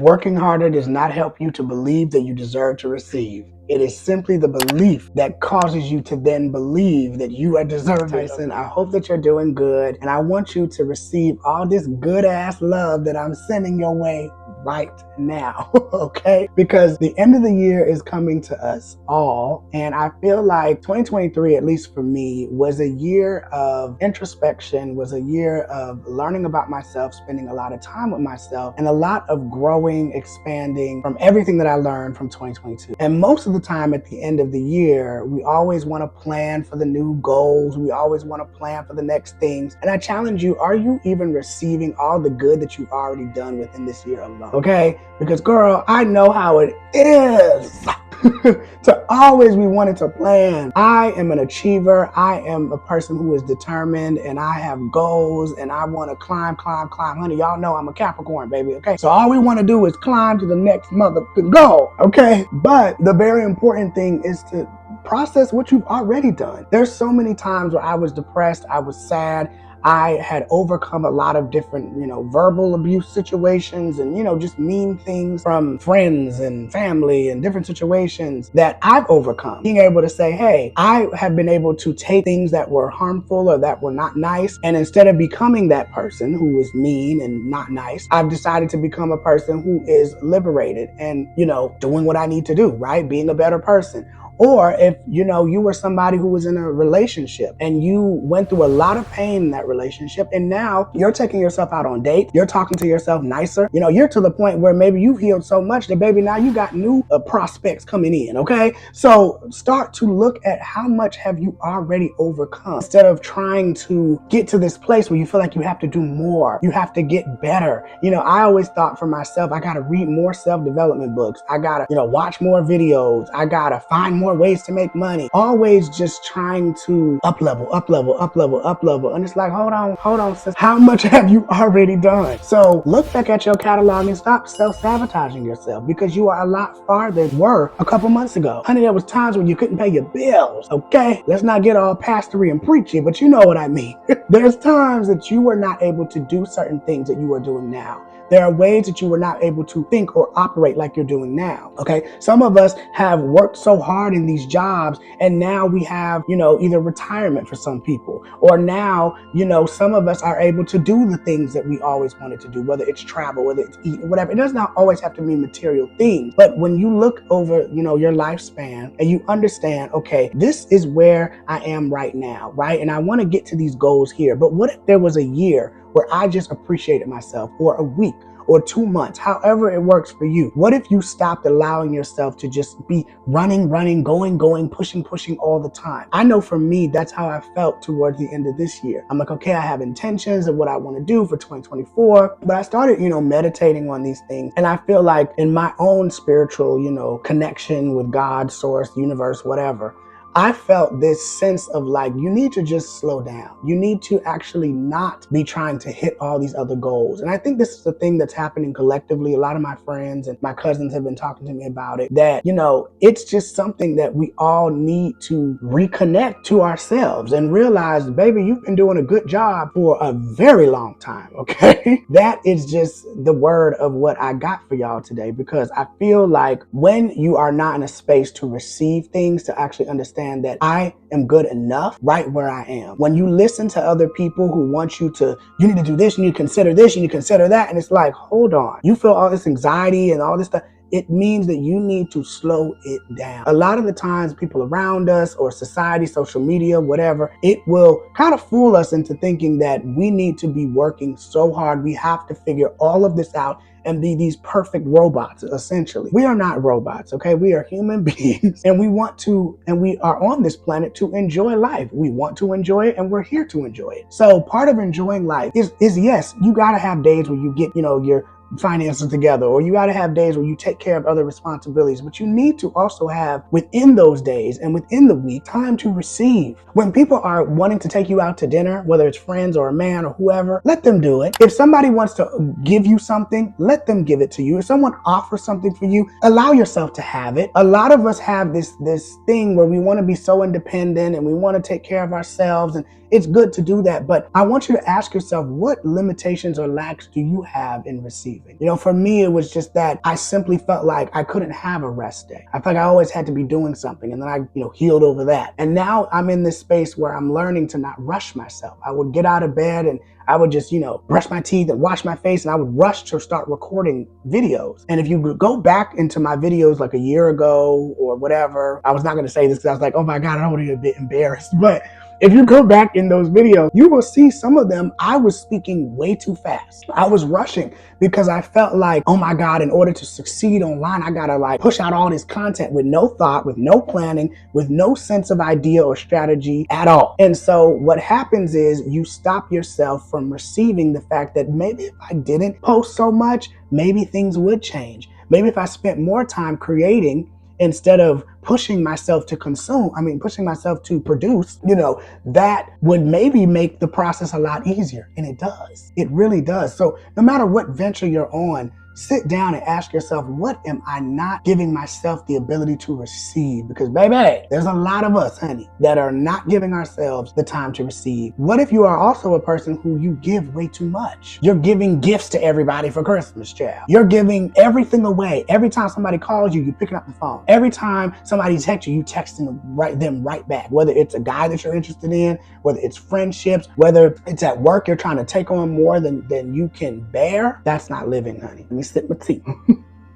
Working harder does not help you to believe that you deserve to receive. It is simply the belief that causes you to then believe that you are deserving. Tyson, I hope that you're doing good, and I want you to receive all this good ass love that I'm sending your way right now, okay? Because the end of the year is coming to us all, and I feel like 2023, at least for me, was a year of introspection, was a year of learning about myself, spending a lot of time with myself, and a lot of growing, expanding from everything that I learned from 2022. And most of the time at the end of the year, we always want to plan for the new goals. We always want to plan for the next things. And I challenge you, are you even receiving all the good that you've already done within this year alone? Okay? Because girl, I know how it is to always be wanting to plan. I am an achiever. I am a person who is determined, and I have goals, and I want to climb. Honey, y'all know I'm a Capricorn, baby, okay? So all we want to do is climb to the next motherfucking goal, okay? But the very important thing is to process what you've already done. There's so many times where I was depressed, I was sad, I had overcome a lot of different, verbal abuse situations and, just mean things from friends and family and different situations that I've overcome. Being able to say, hey, I have been able to take things that were harmful or that were not nice, and instead of becoming that person who is mean and not nice, I've decided to become a person who is liberated and, doing what I need to do, right? Being a better person. Or if, you were somebody who was in a relationship and you went through a lot of pain in that relationship, and now you're taking yourself out on dates, you're talking to yourself nicer, you're to the point where maybe you've healed so much that baby, now you got new prospects coming in, okay? So start to look at how much have you already overcome instead of trying to get to this place where you feel like you have to do more, you have to get better. I always thought for myself, I gotta read more self-development books, I gotta, watch more videos, I gotta find more ways to make money, always just trying to up level. And it's like, hold on, sis. How much have you already done? So look back at your catalog and stop self-sabotaging yourself, because you are a lot farther than you were a couple months ago. Honey, there was times when you couldn't pay your bills, okay? Let's not get all pastory and preachy, but you know what I mean. There's times that you were not able to do certain things that you are doing now. There are ways that you were not able to think or operate like you're doing now, okay? Some of us have worked so hard in these jobs, and now we have, either retirement for some people, or now, some of us are able to do the things that we always wanted to do, whether it's travel, whether it's eat, whatever. It does not always have to mean material things, but when you look over, your lifespan and you understand, okay, this is where I am right now, right? And I want to get to these goals here, but what if there was a year where I just appreciated myself, or a week, or 2 months, however it works for you? What if you stopped allowing yourself to just be running, going, pushing all the time? I know for me, that's how I felt towards the end of this year. I'm like, okay, I have intentions of what I want to do for 2024, but I started, meditating on these things. And I feel like in my own spiritual, connection with God, source, universe, whatever, I felt this sense of like, you need to just slow down. You need to actually not be trying to hit all these other goals. And I think this is the thing that's happening collectively. A lot of my friends and my cousins have been talking to me about it, that, it's just something that we all need to reconnect to ourselves and realize, baby, you've been doing a good job for a very long time, okay? That is just the word of what I got for y'all today, because I feel like when you are not in a space to receive things, to actually understand that I am good enough right where I am. When you listen to other people who want you need to do this, you need to consider this, you need to consider that, and it's like, hold on. You feel all this anxiety and all this stuff. It means that you need to slow it down. A lot of the times people around us, or society, social media, whatever, it will kind of fool us into thinking that we need to be working so hard. We have to figure all of this out and be these perfect robots, essentially. We are not robots, okay? We are human beings, and we are on this planet to enjoy life. We want to enjoy it, and we're here to enjoy it. So part of enjoying life is yes, you gotta have days where you get, your finances together, or you got to have days where you take care of other responsibilities, but you need to also have within those days and within the week time to receive. When people are wanting to take you out to dinner, whether it's friends or a man or whoever, let them do it. If somebody wants to give you something, let them give it to you. If someone offers something for you, allow yourself to have it. A lot of us have this thing where we want to be so independent and we want to take care of ourselves, and it's good to do that, but I want you to ask yourself, what limitations or lacks do you have in receiving? receiving. You know, for me, it was just that I simply felt like I couldn't have a rest day. I felt like I always had to be doing something, and then I, healed over that. And now I'm in this space where I'm learning to not rush myself. I would get out of bed and I would just, brush my teeth and wash my face, and I would rush to start recording videos. And if you go back into my videos like a year ago or whatever, I was not going to say this because I was like, oh my God, I don't want to get a bit embarrassed. But if you go back in those videos, you will see some of them, I was speaking way too fast. I was rushing because I felt like, oh my God, in order to succeed online, I gotta like push out all this content with no thought, with no planning, with no sense of idea or strategy at all. And so what happens is you stop yourself from receiving the fact that maybe if I didn't post so much, maybe things would change. Maybe if I spent more time creating instead of pushing myself to pushing myself to produce, that would maybe make the process a lot easier. And it does. It really does. So no matter what venture you're on, sit down and ask yourself, what am I not giving myself the ability to receive? Because baby, there's a lot of us, honey, that are not giving ourselves the time to receive. What if you are also a person who you give way too much? You're giving gifts to everybody for Christmas, child. You're giving everything away. Every time somebody calls you, you're picking up the phone. Every time somebody texts you, you texting them right back. Whether it's a guy that you're interested in, whether it's friendships, whether it's at work, you're trying to take on more than you can bear. That's not living, honey. Let me sip my tea.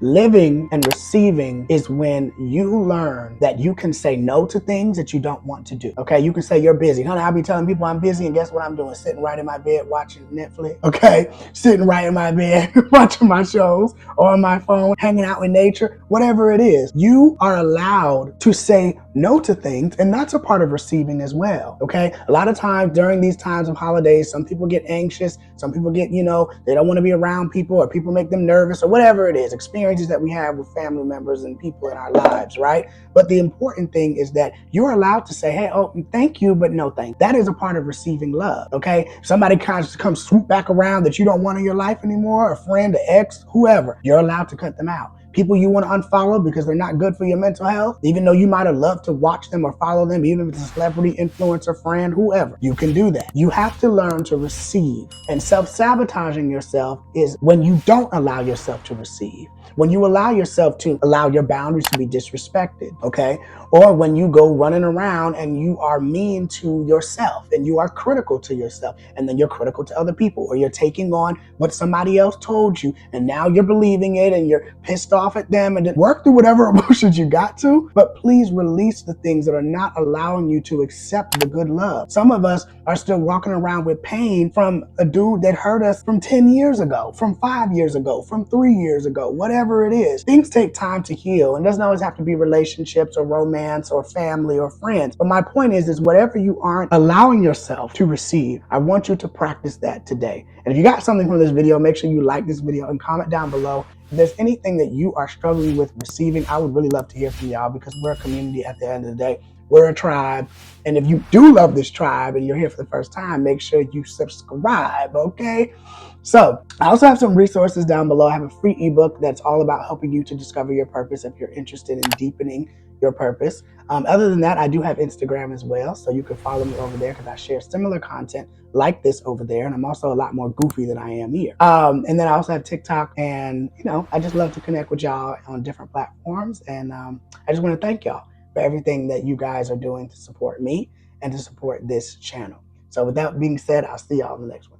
Living and receiving is when you learn that you can say no to things that you don't want to do. Okay, you can say you're busy. Honey, I'll be telling people I'm busy, and guess what I'm doing? Sitting right in my bed watching Netflix. Okay, sitting right in my bed watching my shows or on my phone, hanging out in nature, whatever it is. You are allowed to say no to things, and that's a part of receiving as well. Okay, a lot of times during these times of holidays, some people get anxious, some people get, they don't want to be around people, or people make them nervous, or whatever it is, experiences that we have with family members and people in our lives, right? But the important thing is that you're allowed to say, hey, oh, thank you, but no thank you. That is a part of receiving love, okay? Somebody kind of comes swoop back around that you don't want in your life anymore, a friend, an ex, whoever, you're allowed to cut them out. People you want to unfollow because they're not good for your mental health, even though you might have loved to watch them or follow them, even if it's a celebrity, influencer, friend, whoever, you can do that. You have to learn to receive. And self-sabotaging yourself is when you don't allow yourself to receive. When you allow yourself to allow your boundaries to be disrespected, okay? Or when you go running around and you are mean to yourself and you are critical to yourself, and then you're critical to other people, or you're taking on what somebody else told you and now you're believing it and you're pissed off at them, and then work through whatever emotions you got to, but please release the things that are not allowing you to accept the good love. Some of us are still walking around with pain from a dude that hurt us from 10 years ago, from 5 years ago, from 3 years ago, whatever it is. Things take time to heal, and it doesn't always have to be relationships or romance or family or friends. But my point is whatever you aren't allowing yourself to receive, I want you to practice that today. And if you got something from this video, make sure you like this video and comment down below. If there's anything that you are struggling with receiving, I would really love to hear from y'all, because we're a community at the end of the day. We're a tribe. And if you do love this tribe and you're here for the first time, make sure you subscribe, okay? So I also have some resources down below. I have a free ebook that's all about helping you to discover your purpose if you're interested in deepening your purpose. Other than that, I do have Instagram as well, so you can follow me over there because I share similar content like this over there, and I'm also a lot more goofy than I am here. And then I also have TikTok, and I just love to connect with y'all on different platforms, and I just want to thank y'all for everything that you guys are doing to support me and to support this channel. So with that being said, I'll see y'all in the next one.